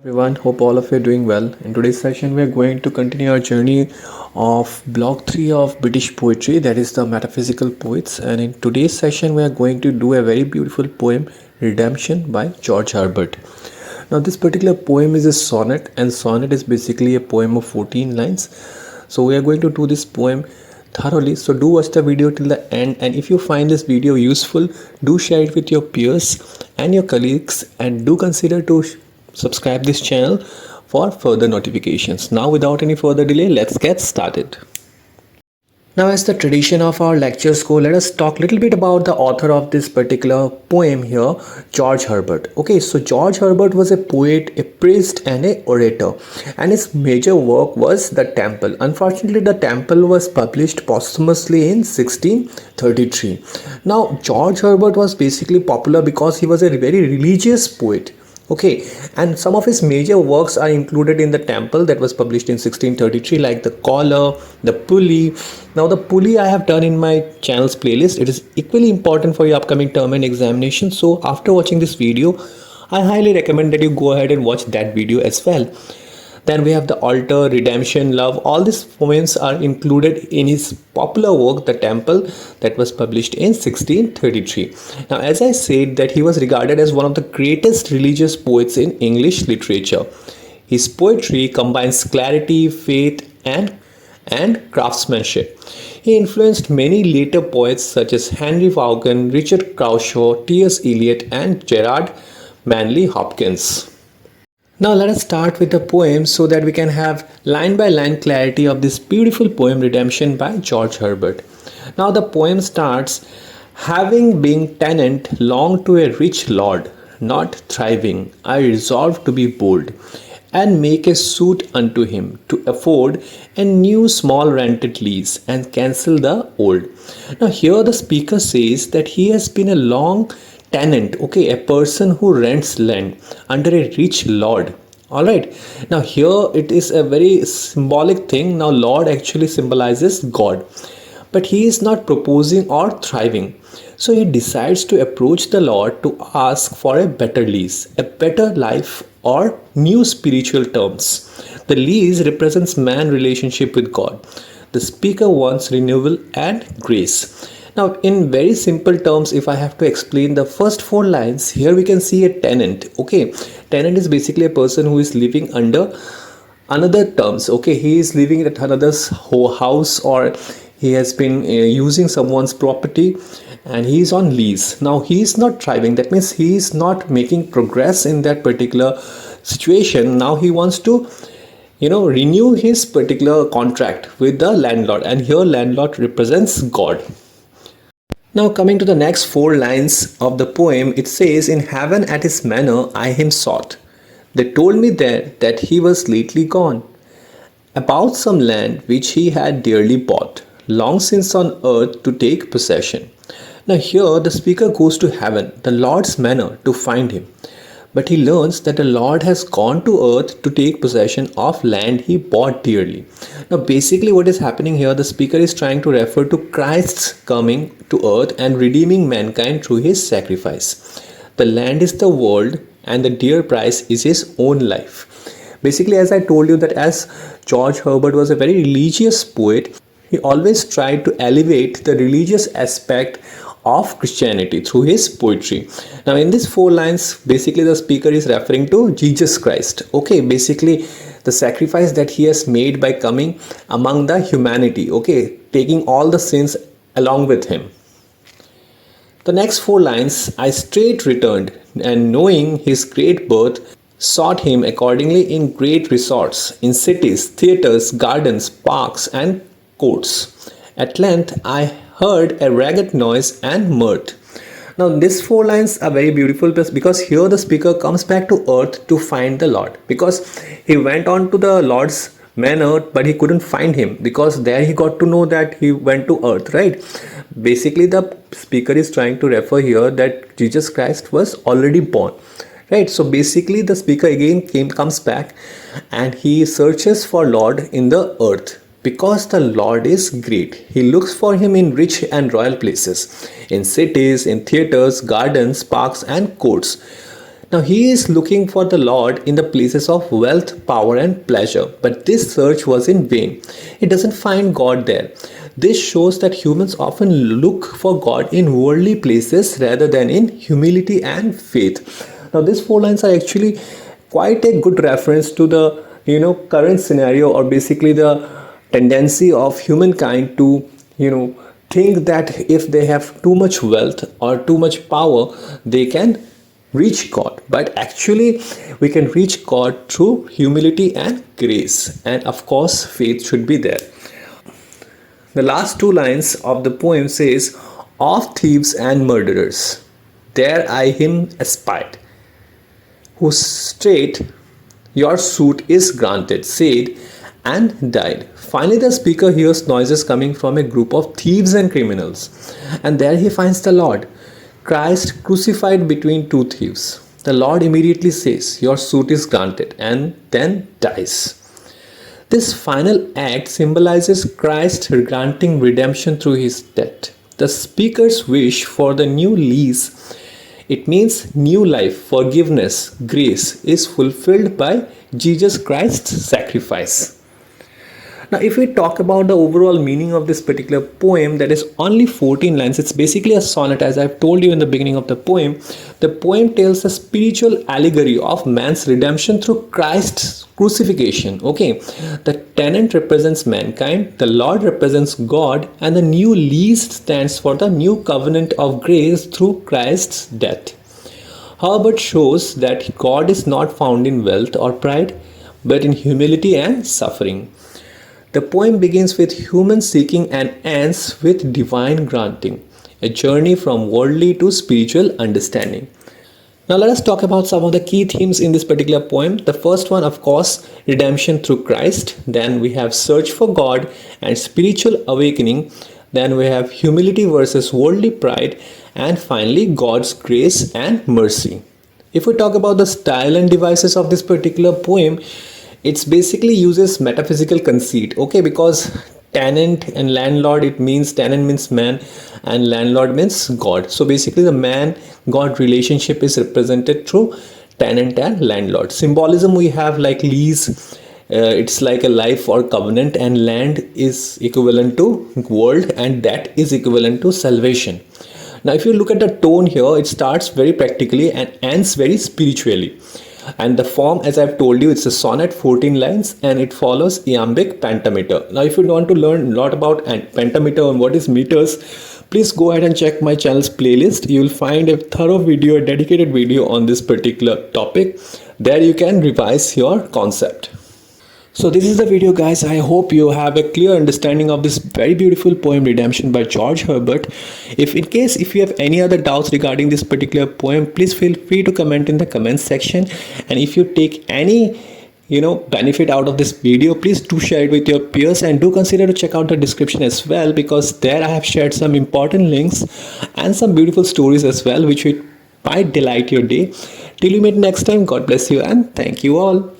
Everyone, hope all of you are doing well. In today's session, we are going to continue our journey of block 3 of British poetry, that is the metaphysical poets. And in today's session, we are going to do a very beautiful poem, Redemption by George Herbert. Now, this particular poem is a sonnet, and sonnet is basically a poem of 14 lines. So, we are going to do this poem thoroughly. So, do watch the video till the end. And if you find this video useful, do share it with your peers and your colleagues, and do consider to subscribe this channel for further notifications. Now without any further delay, let's get started. Now, as the tradition of our lectures go, let us talk a little bit about the author of this particular poem here, George Herbert. Okay, so George Herbert was a poet, a priest and a orator, and his major work was The Temple. Unfortunately, The Temple was published posthumously in 1633. Now, George Herbert was basically popular because he was a very religious poet. Okay, and some of his major works are included in The Temple that was published in 1633, like The Collar, The Pulley. Now, The Pulley I have done in my channel's playlist. It is equally important for your upcoming term and examination. So after watching this video, I highly recommend that you go ahead and watch that video as well. Then we have The Altar, Redemption, Love. All these poems are included in his popular work, The Temple, that was published in 1633. Now, as I said, that he was regarded as one of the greatest religious poets in English literature. His poetry combines clarity, faith, and craftsmanship. He influenced many later poets such as Henry Vaughan, Richard Crashaw, T.S. Eliot, and Gerard Manley Hopkins. Now let us start with the poem so that we can have line by line clarity of this beautiful poem Redemption by George Herbert. Now the poem starts, having been tenant long to a rich lord, not thriving, I resolved to be bold, and make a suit unto him to afford a new small rented lease and cancel the old. Now here the speaker says that he has been a long tenant, okay, a person who rents land under a rich lord. All right, now here it is a very symbolic thing. Now lord actually symbolizes God, but he is not proposing or thriving, so he decides to approach the Lord to ask for a better lease, a better life, or new spiritual terms. The lease represents man's relationship with God. The speaker wants renewal and grace. Now, in very simple terms, if I have to explain the first four lines, here we can see a tenant. Okay, tenant is basically a person who is living under another terms. Okay, he is living at another's house, or he has been using someone's property and he is on lease. Now, he is not thriving. That means he is not making progress in that particular situation. Now, he wants to renew his particular contract with the landlord, and here landlord represents God. Now coming to the next four lines of the poem, it says, in heaven at his manor I him sought. They told me there that he was lately gone, about some land which he had dearly bought, long since on earth to take possession. Now here the speaker goes to heaven, the Lord's manor, to find him. But he learns that the Lord has gone to earth to take possession of land he bought dearly. Now basically what is happening here, the speaker is trying to refer to Christ's coming to earth and redeeming mankind through his sacrifice. The land is the world and the dear price is his own life. Basically, as I told you, that as George Herbert was a very religious poet, he always tried to elevate the religious aspect of Christianity through his poetry. Now in these four lines, basically the speaker is referring to Jesus Christ. Okay, basically the sacrifice that he has made by coming among the humanity, okay, taking all the sins along with him. The next four lines, I straight returned, and knowing his great birth, sought him accordingly in great resorts, in cities, theatres, gardens, parks, and courts. At length I heard a ragged noise and mirth. Now these four lines are very beautiful because here the speaker comes back to earth to find the Lord, because he went on to the Lord's manor but he couldn't find him, because there he got to know that he went to earth, right? Basically the speaker is trying to refer here that Jesus Christ was already born, right? So basically the speaker again comes back and he searches for Lord in the earth. Because the Lord is great, he looks for him in rich and royal places, in cities, in theatres, gardens, parks, and courts. Now he is looking for the Lord in the places of wealth, power, and pleasure, but this search was in vain. He doesn't find God there. This shows that humans often look for God in worldly places rather than in humility and faith. Now these four lines are actually quite a good reference to the current scenario, or basically the tendency of humankind to think that if they have too much wealth or too much power, they can reach God. But actually we can reach God through humility and grace, and of course faith should be there. The last two lines of the poem says, of thieves and murderers there I him espied, who straight your suit is granted said and died. Finally the speaker hears noises coming from a group of thieves and criminals, and there he finds the Lord, Christ crucified between two thieves. The Lord immediately says, your suit is granted, and then dies. This final act symbolizes Christ granting redemption through his death. The speaker's wish for the new lease, it means new life, forgiveness, grace, is fulfilled by Jesus Christ's sacrifice. Now, if we talk about the overall meaning of this particular poem, that is only 14 lines. It's basically a sonnet, as I've told you in the beginning of the poem. The poem tells a spiritual allegory of man's redemption through Christ's crucifixion. Okay, the tenant represents mankind, the Lord represents God, and the new lease stands for the new covenant of grace through Christ's death. Herbert shows that God is not found in wealth or pride, but in humility and suffering. The poem begins with human seeking and ends with divine granting, a journey from worldly to spiritual understanding. Now let us talk about some of the key themes in this particular poem. The first one, of course, redemption through Christ. Then we have search for God and spiritual awakening. Then we have humility versus worldly pride. And finally, God's grace and mercy. If we talk about the style and devices of this particular poem, it's basically uses metaphysical conceit, okay, because tenant and landlord, it means tenant means man and landlord means God. So basically the man God relationship is represented through tenant and landlord. Symbolism we have like lease, it's like a life or covenant, and land is equivalent to world, and that is equivalent to salvation. Now if you look at the tone here, it starts very practically and ends very spiritually. And the form, as I've told you, it's a sonnet, 14 lines, and it follows iambic pentameter. Now if you want to learn a lot about pentameter and what is meters, please go ahead and check my channel's playlist. You will find a thorough video, a dedicated video on this particular topic. There you can revise your concept. So this is the video, guys. I hope you have a clear understanding of this very beautiful poem Redemption by George Herbert. If you have any other doubts regarding this particular poem, please feel free to comment in the comments section. And if you take any benefit out of this video, please do share it with your peers, and do consider to check out the description as well, because there I have shared some important links and some beautiful stories as well, which might delight your day. Till we meet next time, God bless you and thank you all.